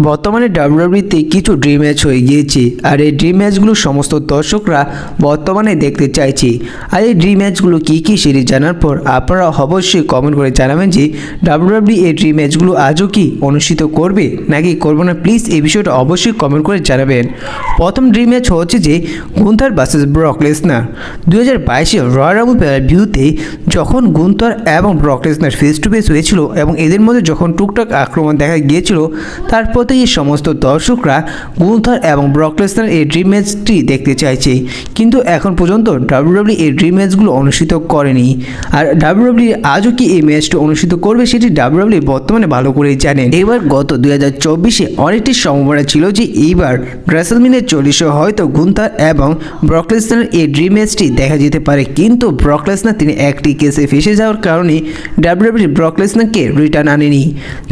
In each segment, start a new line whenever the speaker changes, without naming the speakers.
বর্তমানে ডাব্লিউডাব্লিউইতে কিছু dream match হয়ে গিয়েছে, আর এই ড্রিম ম্যাচগুলো সমস্ত দর্শকরা বর্তমানে দেখতে চাইছে। আর এই ড্রিম ম্যাচগুলো কী কী সেটি জানার পর আপনারা অবশ্যই কমেন্ট করে জানাবেন যে ডাব্লিউডাব্লিউ এই ড্রিম ম্যাচগুলো আজও কি অনুষ্ঠিত করবে নাকি করবে না। প্লিজ এই বিষয়টা অবশ্যই কমেন্ট করে জানাবেন। প্রথম ড্রিম ম্যাচ হচ্ছে যে Gunther versus Brock Lesnar. 2022 royal Rumble ভিউতে যখন গুন্থার এবং Brock Lesnar face to face হয়েছিল এবং এদের মধ্যে যখন টুকটাক আক্রমণ দেখা গিয়েছিল, তারপর এই সমস্ত দর্শকরা গুন্থার এবং ব্রক লেসনার এই ড্রিম ম্যাচটি দেখতে চাইছে, কিন্তু এখন পর্যন্ত ডাব্লিউডাব্লিউ এই ড্রিম ম্যাচগুলো অনুষ্ঠিত করেনি। আর ডাব্লিউডাব্লিউ আজও কি এই ম্যাচটি অনুষ্ঠিত করবে সেটি ডাব্লিউডাব্লিউ বর্তমানে ভালো করেই জানেন। এবার গত 2024 অনেকটি সম্ভাবনা ছিল যে এইবার রেসলম্যানিয়া 40 হয়তো গুন্থার এবং ব্রক লেসনার এই ড্রিম ম্যাচটি দেখা যেতে পারে, কিন্তু ব্রক লেসনার তিনি একটি কেসে ফেসে যাওয়ার কারণে ডাব্লিউডাব্লিউ ব্রক লেসনারকে রিটার্ন আনেনি,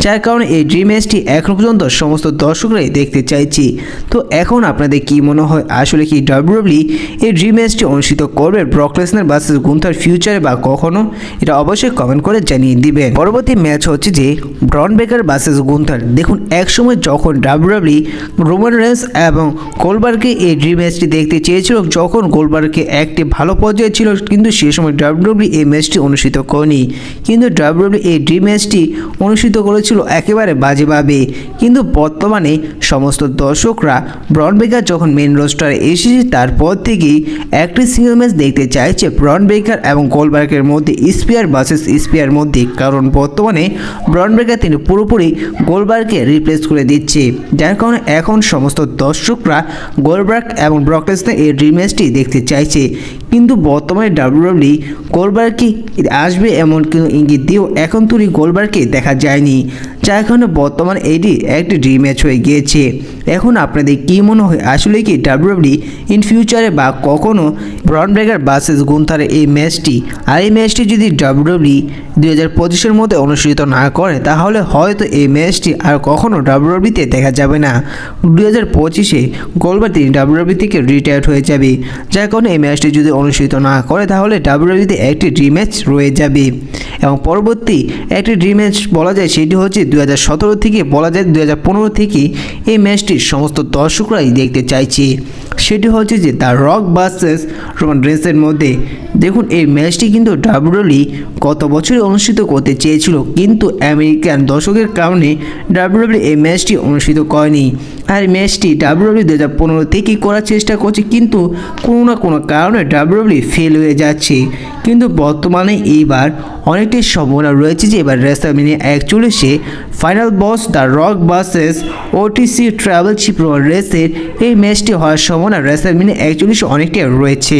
যার কারণে এই ড্রিম ম্যাচটি এখন পর্যন্ত সমস্ত দর্শকরাই দেখতে চাইছি। তো এখন আপনাদের কি মনে হয়, আসলে কি ডাব্লিউডাব্লিউ এই ড্রিম ম্যাচটি অনুষ্ঠিত করবে ব্রক লেসনার ভার্সেস গুন্থার ফিউচারে বা কখনো? এটা অবশ্যই কমেন্ট করে জানিয়ে দিবেন। পরবর্তী ম্যাচ হচ্ছে যে ব্রন ব্রেকার ভার্সেস গুন্থার। দেখুন, একসময় যখন ডাব্লিউডাব্লিউ রোমান রেন্স এবং গোল্ডবার্গকে এই ড্রিম ম্যাচটি দেখতে চেয়েছিল, যখন গোল্ডবার্গকে একটি ভালো পর্যায়ে ছিল, কিন্তু সে সময় ডাব্লিউডাব্লিউ এই ম্যাচটি অনুষ্ঠিত করেনি। কিন্তু ডাব্লিউডাব্লিউ এই ড্রিম ম্যাচটি অনুষ্ঠিত করেছিল একেবারে বাজেভাবে। কিন্তু বর্তমানে সমস্ত দর্শকরা ব্রন ব্রেকার যখন মেন রোস্টারে এসেছে, তারপর থেকেই একটি সিঙ্গেল ম্যাচ দেখতে চাইছে ব্রন ব্রেকার এবং গোল্ডবার্গের মধ্যে, স্পিয়ার ভার্সেস স্পিয়ার মধ্যে। কারণ বর্তমানে ব্রন ব্রেকার তিনি পুরোপুরি গোল্ডবার্গকে রিপ্লেস করে দিচ্ছে, যার কারণে এখন সমস্ত দর্শকরা গোল্ডবার্গ এবং ব্রক লেসনার এই ড্রিম ম্যাচটি দেখতে চাইছে। কিন্তু বর্তমানে ডাব্লিউডাব্লিউ গোল্ডবার্গকে আসবে এমন কোনো ইঙ্গিত দিয়েও এখন তুলি গোল্ডবার্গকে দেখা যায়নি, যার কারণে বর্তমানে এটি একটি ড্রিম ম্যাচ হয়ে গিয়েছে। এখন আপনাদের কী মনে হয়, আসলে কি ডাব্লিউডাব্লিউ ইন ফিউচারে বা কখনো ব্রন ব্রেকার ভার্সেস গুন্থারের এই ম্যাচটি, আর এই ম্যাচটি যদি ডাব্লিউডাব্লিউ 2025 মধ্যে অনুষ্ঠিত না করে, তাহলে হয়তো এই ম্যাচটি আর কখনো ডাব্লিউডাব্লিউতে দেখা যাবে না। 2025 গোল্ডবার্গ তিনি ডাব্লিউডাব্লিউ থেকে রিটায়ার্ড হয়ে যাবে, যার কারণে এই ম্যাচটি যদি অনুষ্ঠিত না করে, তাহলে ডাব্লিউডাব্লিউতে একটি ড্রিম ম্যাচ রয়ে যাবে। এবং পরবর্তী একটি ড্রিম ম্যাচ বলা যায় সেটি হচ্ছে 2017 থেকে, বলা যায় 2015 থেকে এই ম্যাচটি সমস্ত দর্শকরাই দেখতে চাইছে। সেটি হচ্ছে যে দ্য রক ভার্সেস রোমান রেন্সের মধ্যে। দেখুন, এই ম্যাচটি কিন্তু ডাব্লিউডাব্লিউ গত বছরে অনুষ্ঠিত করতে চেয়েছিল, কিন্তু আমেরিকান দর্শকের কারণে ডাব্লিউডাব্লিউ এই ম্যাচটি অনুষ্ঠিত করেনি। আর এই ম্যাচটি ডাব্লিউডাব্লিউ 2015 থেকেই করার চেষ্টা করছে, কিন্তু কোনো না কোনো কারণে ডাব্লিউডাব্লিউ ফেল হয়ে যাচ্ছে। কিন্তু বর্তমানে এইবার অনেকটি সম্ভাবনা রয়েছে যে এবার WrestleMania 41 final boss the Rock versus OTC tribal chief Roman রেন্সের এই ম্যাচটি হওয়ার সম্ভাবনা রেসলম্যানিয়া 41 অনেকটাই রয়েছে।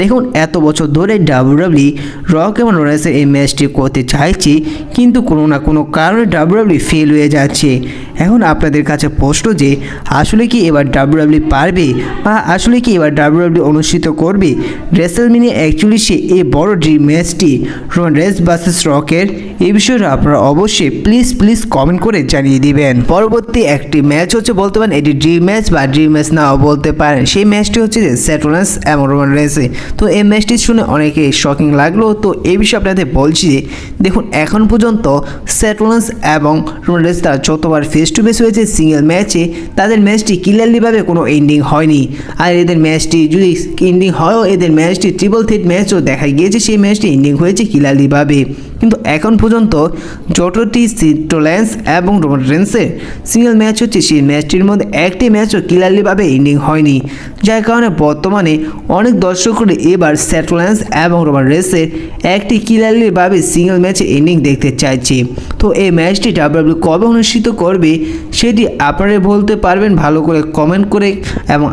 দেখুন, এত বছর ধরে ডাব্লিউডাব্লিউ রক এবং রোলেন্সের এই ম্যাচটি করতে চাইছে, কিন্তু কোনো না কোনো কারণে ডাব্লিউডাব্লিউ ফেল হয়ে যাচ্ছে। এখন আপনাদের কাছে প্রশ্ন যে আসলে কি এবার ডাব্লিউডাব্লিউ পারবে, বা আসলে কি এবার ডাব্লিউডাব্লিউ অনুষ্ঠিত করবে রেসলম্যানিয়া 41 এই বড় ড্রিম ম্যাচটি রোমান রেন্স ভার্সেস রকের? এই বিষয়টা আপনারা অবশ্যই প্লিজ কমেন্ট করে জানিয়ে দিবেন। পরবর্তী একটি ম্যাচ হচ্ছে, বলতে পারেন এটি ড্রিম ম্যাচ বা ড্রিম ম্যাচ নাও বলতে পারেন। সেই ম্যাচটি হচ্ছে যে সেথ রোলিন্স এবং রোমান রেন্সে। তো এই ম্যাচটি শুনে অনেকে শকিং লাগলো, তো এই বিষয়ে আপনাদের বলছি যে দেখুন, এখন পর্যন্ত সেথ রোলিন্স এবং রোমান রেন্স তারা যতবার ফেস টু ফেস হয়েছে সিঙ্গেল ম্যাচে, তাদের ম্যাচটি ক্লিয়ারলিভাবে কোনো এন্ডিং হয়নি। আর এদের ম্যাচটি যদি এন্ডিং হয়ও, এদের ম্যাচটি ট্রিপল থ্রেট ম্যাচও দেখা গিয়েছে, সেই ম্যাচটি এন্ডিং হয়েছে ক্লিয়ারলিভাবে। কিন্তু এখন পর্যন্ত যতটি সেথ রোলিন্স এবং রোমান রেন্সের সিঙ্গেল ম্যাচ হচ্ছে, সেই ম্যাচটির মধ্যে একটি ম্যাচও ক্লিয়ারলিভাবে এন্ডিং হয়নি, যার কারণে বর্তমানে অনেক দর্শকরা এবার সেথ রোলিন্স এবং রোমান রেন্সের একটি ক্লিয়ারলিভাবে সিঙ্গেল ম্যাচে এন্ডিং দেখতে চাইছে। তো এই ম্যাচটি ডাব্লিউডাব্লিউ কবে অনুষ্ঠিত করবে সেটি আপনারা বলতে পারবেন ভালো করে কমেন্ট করে, এবং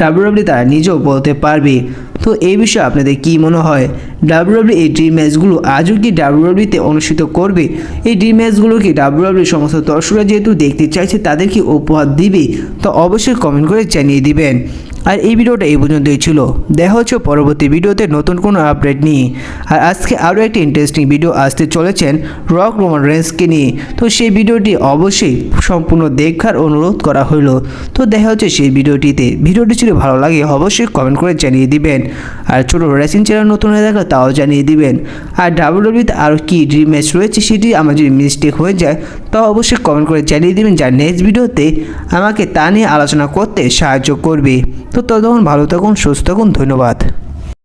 ডাব্লিউডাব্লিউ তারা নিজেও বলতে পারবে। তো এই বিষয়ে আপনাদের কী মনে হয়, ডাব্লিউডাব্লিউ এই ড্রিম ম্যাচগুলো আজও কি ডাব্লিউডাব্লিউতে অনুষ্ঠিত করবে? এই ড্রিম ম্যাচগুলো কি ডাব্লিউডাব্লিউ সমস্ত দর্শকরা যেহেতু দেখতে চাইছে তাদের কি উপহার দিবে? তো অবশ্যই কমেন্ট করে জানিয়ে দিবেন। আর এই ভিডিওটা এই পর্যন্তই ছিল, দেখা হচ্ছে পরবর্তী ভিডিওতে নতুন কোনো আপডেট নিয়ে। আর আজকে আরও একটি ইন্টারেস্টিং ভিডিও আসতে চলেছেন রক রোমান রেন্সকে নিয়ে, তো সেই ভিডিওটি অবশ্যই সম্পূর্ণ দেখার অনুরোধ করা হলো। তো দেখা হচ্ছে সেই ভিডিওটিতে। ভিডিওটি যদি ভালো লাগে অবশ্যই কমেন্ট করে জানিয়ে দিবেন, আর ছোটো রেসিং চ্যানেল নতুন হয়ে থাকলে তাও জানিয়ে দিবেন। আর ডাব্লিউডাব্লিউতে আরও কি ড্রিম ম্যাচ রয়েছে সেটি আমার যদি মিস্টেক হয়ে যায় তো অবশ্যই কমেন্ট করে জানিয়ে দেবেন, যা নেক্সট ভিডিওতে আমাকে তা নিয়ে আলোচনা করতে সাহায্য করবে। তো ততক্ষণ ভালো থাকুন, সুস্থ থাকুন, ধন্যবাদ।